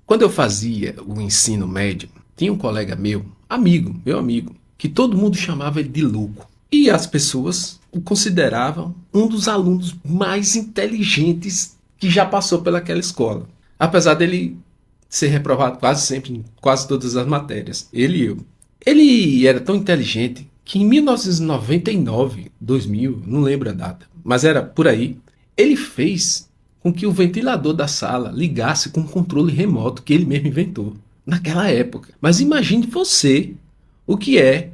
Quando eu fazia o ensino médio, tinha um colega meu amigo, que todo mundo chamava ele de louco. E as pessoas o consideravam um dos alunos mais inteligentes que já passou pelaquela escola. Apesar dele ser reprovado quase sempre em quase todas as matérias, ele e eu. Ele era tão inteligente que em 1999, 2000, não lembro a data, mas era por aí, ele fez com que o ventilador da sala ligasse com um controle remoto que ele mesmo inventou naquela época. Mas imagine você, o que é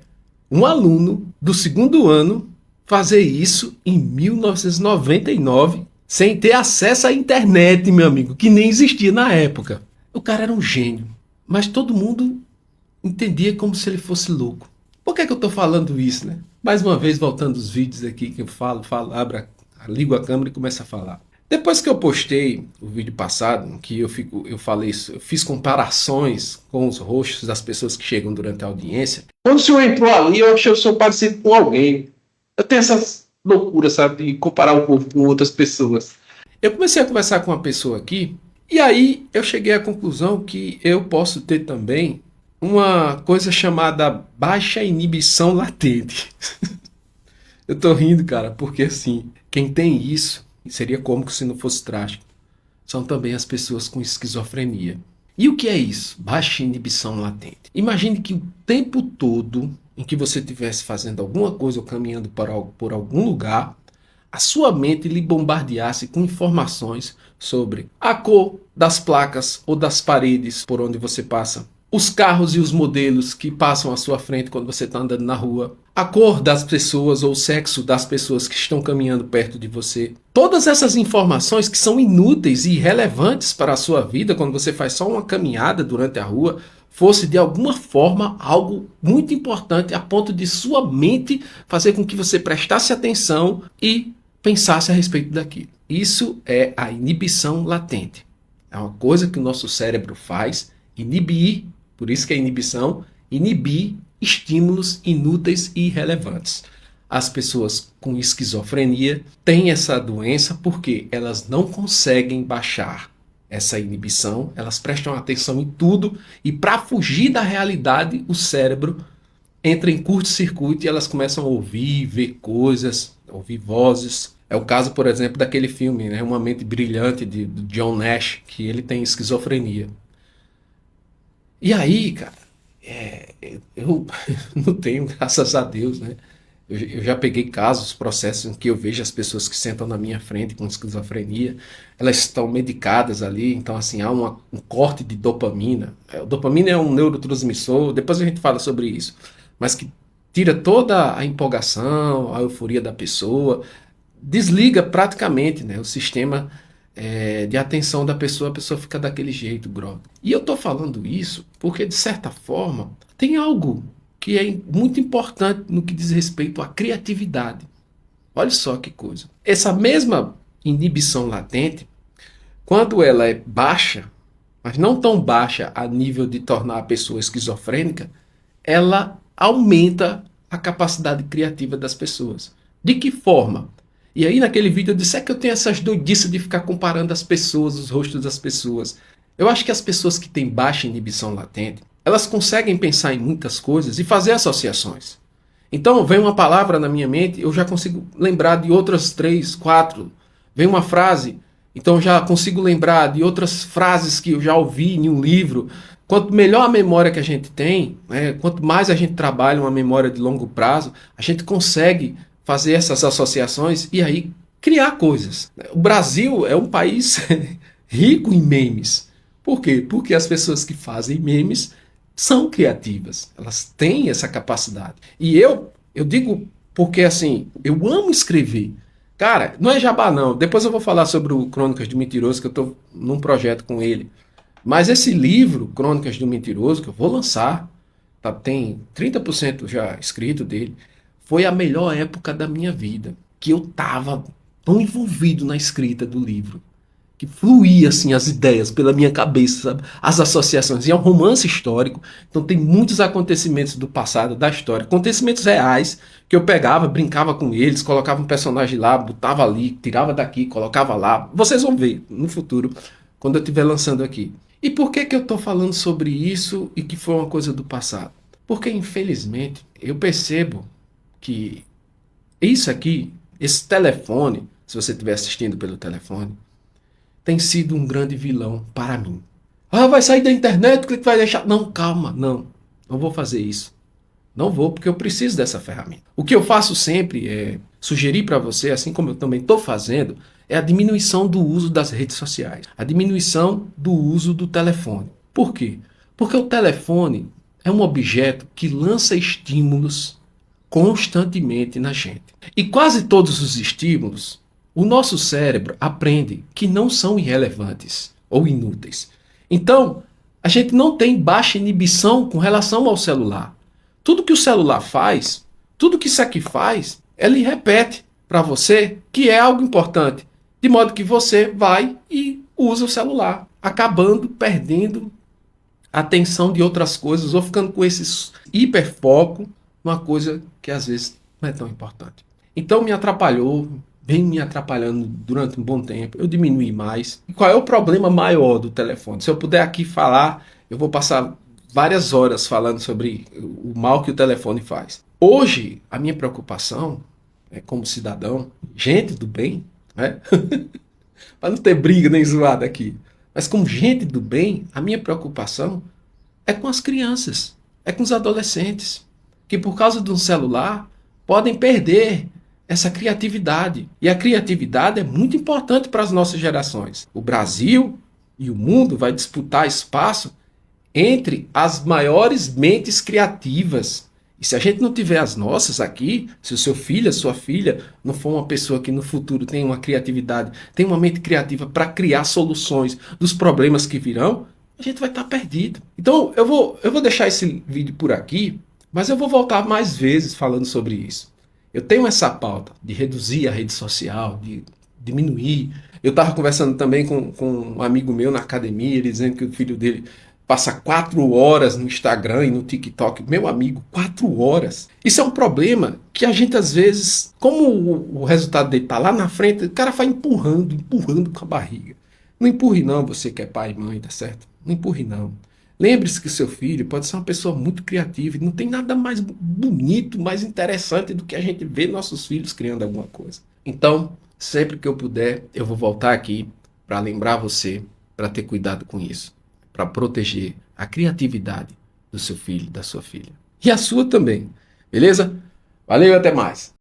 um aluno do segundo ano fazer isso em 1999 sem ter acesso à internet, meu amigo, que nem existia na época. O cara era um gênio, mas todo mundo entendia como se ele fosse louco. Por que eu estou falando isso, né? Mais uma vez, voltando os vídeos aqui que eu falo, ligo a câmera e começo a falar. Depois que eu postei o vídeo passado, que eu falei isso, eu fiz comparações com os rostos das pessoas que chegam durante a audiência. Quando o senhor entrou ali, eu achei o senhor parecido com alguém. Eu tenho essas loucuras, sabe, de comparar o povo com outras pessoas. Eu comecei a conversar com uma pessoa aqui, e aí eu cheguei à conclusão que eu posso ter também uma coisa chamada baixa inibição latente. Eu tô rindo, cara, porque assim, quem tem isso, seria cômico se não fosse trágico, são também as pessoas com esquizofrenia. E o que é isso? Baixa inibição latente. Imagine que o tempo todo em que você estivesse fazendo alguma coisa ou caminhando por algum lugar, a sua mente lhe bombardeasse com informações sobre a cor das placas ou das paredes por onde você passa, os carros e os modelos que passam à sua frente quando você está andando na rua, a cor das pessoas ou o sexo das pessoas que estão caminhando perto de você. Todas essas informações que são inúteis e irrelevantes para a sua vida quando você faz só uma caminhada durante a rua, fosse de alguma forma algo muito importante a ponto de sua mente fazer com que você prestasse atenção e pensasse a respeito daquilo. Isso é a inibição latente. É uma coisa que o nosso cérebro faz, inibir, por isso que é inibição, inibir estímulos inúteis e irrelevantes. As pessoas com esquizofrenia têm essa doença porque elas não conseguem baixar essa inibição, elas prestam atenção em tudo e para fugir da realidade o cérebro entra em curto-circuito e elas começam a ouvir, ver coisas, ouvir vozes. É o caso, por exemplo, daquele filme, né, Uma Mente Brilhante, de John Nash, que ele tem esquizofrenia. E aí, cara, eu não tenho, graças a Deus, né? Eu já peguei casos, processos em que eu vejo as pessoas que sentam na minha frente com esquizofrenia, elas estão medicadas ali, então assim, há um corte de dopamina. A dopamina é um neurotransmissor, depois a gente fala sobre isso, mas que tira toda a empolgação, a euforia da pessoa, desliga praticamente, né, o sistema de atenção da pessoa, a pessoa fica daquele jeito, grogue. E eu estou falando isso porque, de certa forma, tem algo que é muito importante no que diz respeito à criatividade. Olha só que coisa. Essa mesma inibição latente, quando ela é baixa, mas não tão baixa a nível de tornar a pessoa esquizofrênica, ela aumenta a capacidade criativa das pessoas. De que forma? E aí naquele vídeo eu disse que eu tenho essas doidices de ficar comparando as pessoas, os rostos das pessoas. Eu acho que as pessoas que têm baixa inibição latente, elas conseguem pensar em muitas coisas e fazer associações. Então vem uma palavra na minha mente, eu já consigo lembrar de outras 3, 4. Vem uma frase, então eu já consigo lembrar de outras frases que eu já ouvi em um livro. Quanto melhor a memória que a gente tem, né, quanto mais a gente trabalha uma memória de longo prazo, a gente consegue fazer essas associações e aí criar coisas. O Brasil é um país rico em memes. Por quê? Porque as pessoas que fazem memes são criativas. Elas têm essa capacidade. E eu digo porque assim, eu amo escrever. Cara, não é jabá não. Depois eu vou falar sobre o Crônicas do Mentiroso, que eu estou num projeto com ele. Mas esse livro, Crônicas do Mentiroso, que eu vou lançar, tá, tem 30% já escrito dele, foi a melhor época da minha vida, que eu estava tão envolvido na escrita do livro, que fluía assim as ideias pela minha cabeça, sabe? As associações. E é um romance histórico, então tem muitos acontecimentos do passado, da história, acontecimentos reais, que eu pegava, brincava com eles, colocava um personagem lá, botava ali, tirava daqui, colocava lá. Vocês vão ver no futuro, quando eu estiver lançando aqui. E por que que eu estou falando sobre isso e que foi uma coisa do passado? Porque, infelizmente, eu percebo que isso aqui, esse telefone, se você estiver assistindo pelo telefone, tem sido um grande vilão para mim. Ah, vai sair da internet, o que vai deixar? Não, calma, não vou fazer isso. Não vou, porque eu preciso dessa ferramenta. O que eu faço sempre é sugerir para você, assim como eu também estou fazendo, é a diminuição do uso das redes sociais, a diminuição do uso do telefone. Por quê? Porque o telefone é um objeto que lança estímulos constantemente na gente. E quase todos os estímulos, o nosso cérebro aprende que não são irrelevantes ou inúteis. Então, a gente não tem baixa inibição com relação ao celular. Tudo que o celular faz, tudo que isso aqui faz, ele repete para você que é algo importante. De modo que você vai e usa o celular, acabando perdendo a atenção de outras coisas ou ficando com esse hiperfoco numa coisa que às vezes não é tão importante. Então me atrapalhou, vem me atrapalhando durante um bom tempo. Eu diminuí mais. E qual é o problema maior do telefone? Se eu puder aqui falar, eu vou passar várias horas falando sobre o mal que o telefone faz. Hoje, a minha preocupação, como cidadão, gente do bem, né? Para não ter briga nem zoada aqui, mas como gente do bem, a minha preocupação é com as crianças, é com os adolescentes, que por causa de um celular podem perder essa criatividade. E a criatividade é muito importante para as nossas gerações. O Brasil e o mundo vai disputar espaço entre as maiores mentes criativas. E se a gente não tiver as nossas aqui, se o seu filho, a sua filha, não for uma pessoa que no futuro tem uma criatividade, tem uma mente criativa para criar soluções dos problemas que virão, a gente vai estar perdido. Então eu vou deixar esse vídeo por aqui, mas eu vou voltar mais vezes falando sobre isso. Eu tenho essa pauta de reduzir a rede social, de diminuir. Eu estava conversando também com um amigo meu na academia, ele dizendo que o filho dele passa 4 horas no Instagram e no TikTok. Meu amigo, 4 horas. Isso é um problema que a gente às vezes, como o resultado dele está lá na frente, o cara vai empurrando com a barriga. Não empurre não, você que é pai e mãe, tá certo? Não empurre não. Lembre-se que seu filho pode ser uma pessoa muito criativa e não tem nada mais bonito, mais interessante do que a gente ver nossos filhos criando alguma coisa. Então, sempre que eu puder, eu vou voltar aqui para lembrar você, para ter cuidado com isso, para proteger a criatividade do seu filho, da sua filha. E a sua também. Beleza? Valeu e até mais.